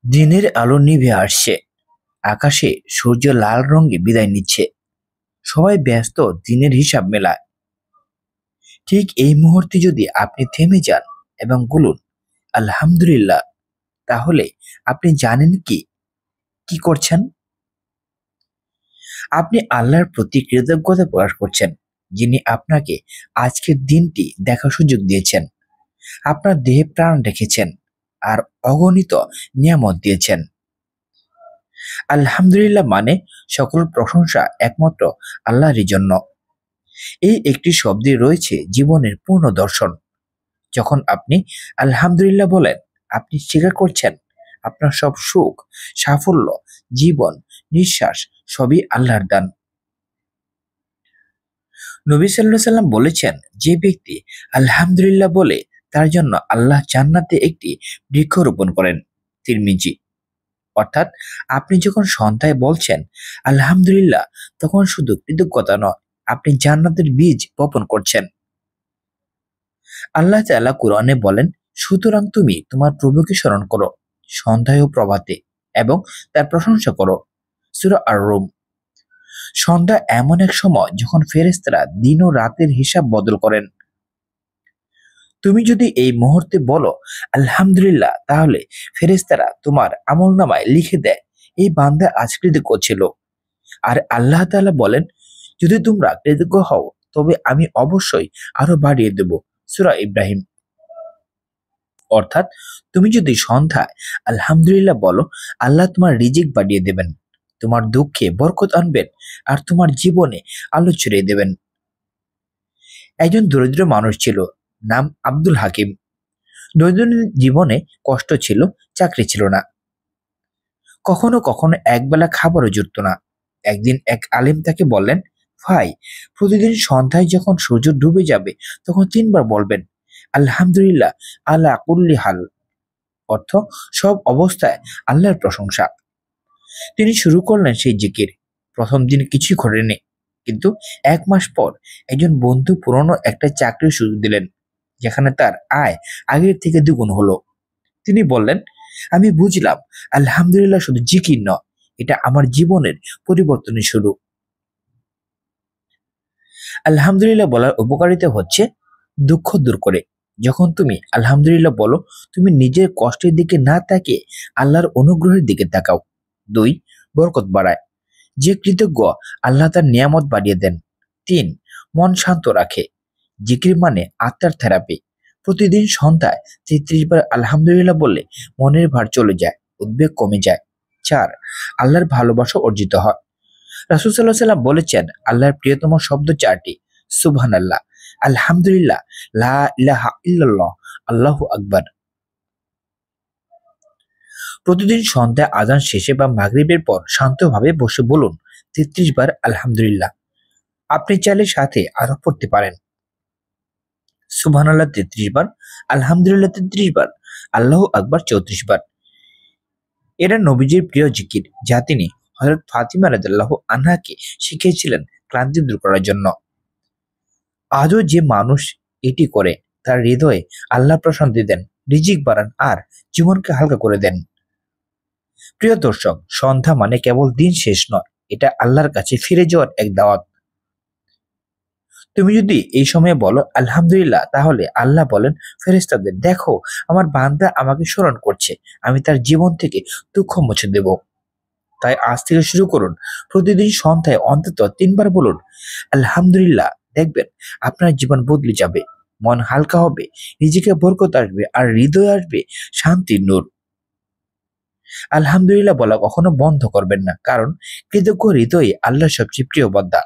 দিনের আলো নিভে আসছে, আকাশে সূর্য লাল রঙে বিদায় নিচ্ছে। সবাই ব্যস্ত দিনের হিসাব মেলায়। ঠিক এই মুহূর্তে যদি আপনি থেমে যান এবং বলুন আলহামদুলিল্লাহ, তাহলে আপনি জানেন কি কি করছেন? আপনি আল্লাহর প্রতি কৃতজ্ঞতা প্রকাশ করছেন, যিনি আপনাকে আজকের দিনটি দেখার সুযোগ দিয়েছেন, আপনার দেহে প্রাণ রেখেছেন আর অগণিত নিয়ামত দিয়েছেন। আলহামদুলিল্লাহ মানে সকল প্রশংসা একমাত্র আল্লাহরই জন্য। এই একটি শব্দে রয়েছে জীবনের পূর্ণ দর্শন। যখন আপনি আলহামদুলিল্লাহ বলেন, আপনি স্বীকার করছেন আপনার সব সুখ, সাফল্য, জীবন, নিঃশ্বাস সবই আল্লাহর দান। নবী সাল্লাল্লাহু আলাইহি সাল্লাম বলেছেন, যে ব্যক্তি আলহামদুলিল্লাহ বলে তার জন্য আল্লাহ জান্নাতে একটি বৃক্ষ রোপণ করেন। তিরমিজি। অর্থাৎ আপনি যখন সন্ধ্যায় বলছেন আলহামদুলিল্লাহ, তখন শুধু কৃতজ্ঞতা নয়, আপনি জান্নাতের বীজ বপন করছেন। আল্লাহ তাআলা কুরআনে বলেন, সুতরাং তুমি তোমার প্রভুকে স্মরণ করো সন্ধ্যায় ও প্রভাতে এবং তার প্রশংসা করো। সূরা আর-রুম। সন্ধ্যা এমন এক সময় যখন ফেরেশতারা দিন ও রাতের হিসাব বদল করেন। তুমি যদি এই মুহূর্তে বলো আলহামদুলিল্লাহ, তাহলে ফেরেশতারা তোমার আমলনামায় লিখে দেয় এই বান্দা আজ কৃতজ্ঞ ছিল। আর আল্লাহ তাআলা বলেন, যদি তোমরা কৃতজ্ঞ হও তবে আমি অবশ্যই আরো বাড়িয়ে দেব। সূরা ইব্রাহিম। অর্থাৎ তুমি যদি সন্ধ্যায় আলহামদুলিল্লাহ বলো, আল্লাহ তোমার রিজিক বাড়িয়ে দেবেন, তোমার দুঃখে বরকত আনবেন আর তোমার জীবনে আলো ছড়িয়ে দেবেন। একজন দরিদ্র মানুষ ছিল, নাম আব্দুল হাকিম। দৈনন্দিন জীবনে কষ্ট ছিল, চাকরি ছিল না, কখনো কখনো একবেলা খাবারও জুটত না। একদিন এক আলিম তাকে বললেন, ভাই, প্রতিদিন সন্ধ্যায় যখন সূর্য ডুবে যাবে তখন 3 বার বলবেন আলহামদুলিল্লাহ আলা কুল্লি হাল। অর্থ, সব অবস্থায় আল্লাহর প্রশংসা। তিনি শুরু করলেন সেই জিকির। প্রথম দিন কিছুই ঘটেনি, কিন্তু 1 মাস পর একজন বন্ধু পুরনো একটা চাকরির সুযোগ দিলেন, যেখানে তার আয় আগের থেকে দ্বিগুণ হলো। তিনি বললেন, আমি বুঝলাম আলহামদুলিল্লাহ শুধু জিকির নয়, এটা আমার জীবনের পরিবর্তনের শুরু। আলহামদুলিল্লাহ বলার উপকারিতা হচ্ছে, দুঃখ দূর করে। যখন তুমি আলহামদুলিল্লাহ বলো, তুমি নিজের কষ্টের দিকে না তাকিয়ে আল্লাহর অনুগ্রহের দিকে তাকাও। 2. বরকত বাড়ায়। যে কৃতজ্ঞ, আল্লাহ তার নিয়ামত বাড়িয়ে দেন। 3. মন শান্ত রাখে। জিকির মানে আত্মার থেরাপি। প্রতিদিন সন্ধ্যায় 33 বার আলহামদুলিল্লাহ বললে মনের ভার চলে যায়, উদ্বেগ কমে যায়। 4. আল্লাহর ভালোবাসা অর্জিত হয়। রাসূল সাল্লাল্লাহু আলাইহি ওয়াসাল্লাম বলেছেন, আল্লাহর প্রিয়তম শব্দ 4টি: সুবহানাল্লাহ, আলহামদুলিল্লাহ, লা ইলাহা ইল্লাল্লাহ, আল্লাহু আকবার। প্রতিদিন সন্ধ্যায় আজান শেষে বা মাগরিবের পর শান্তভাবে বসে বলুন 33 বার আলহামদুলিল্লাহ। আপনি চাইলে সাথে আরো পড়তে পারেন, সুবহানাল্লাহ 33 বার, আলহামদুলিল্লাহ 33 বার, আল্লাহু আকবার 34 বার। এরা নবীজির প্রিয় জিকির, যা তিনি হযরত ফাতিমা রাদিয়াল্লাহু আনহাকে শিখিয়েছিলেন ক্লান্তি দূর করার জন্য। আজও যে মানুষ এটি করে, তার হৃদয়ে আল্লাহ প্রশান্তি দেন, রিজিক বাড়ান আর জীবনকে হালকা করে দেন। প্রিয় দর্শক, সন্ধ্যা মানে কেবল দিন শেষ নয়, এটা আল্লাহর কাছে ফিরে যাওয়ার এক দাওয়াত। তুমি যদি এই সময়ে বলো আলহামদুলিল্লাহ, তাহলে আল্লাহ বলেন ফেরেশতাদের, দেখো আমার বান্দা আমাকে স্মরণ করছে, আমি তার জীবন থেকে দুঃখ মুছে দেব। তাই আজ থেকে শুরু করুন, প্রতিদিন সন্ধ্যায় অন্তত 3 বার বলুন আলহামদুলিল্লাহ। দেখবেন আপনার জীবন বদলে যাবে, মন হালকা হবে, নিজেকে বরকত আসবে আর হৃদয়ে আসবে শান্তির নূর। আলহামদুলিল্লাহ বলা কখনো বন্ধ করবেন না, কারণ কৃতজ্ঞ হৃদয়ে আল্লাহর সবচেয়ে প্রিয় বান্দা।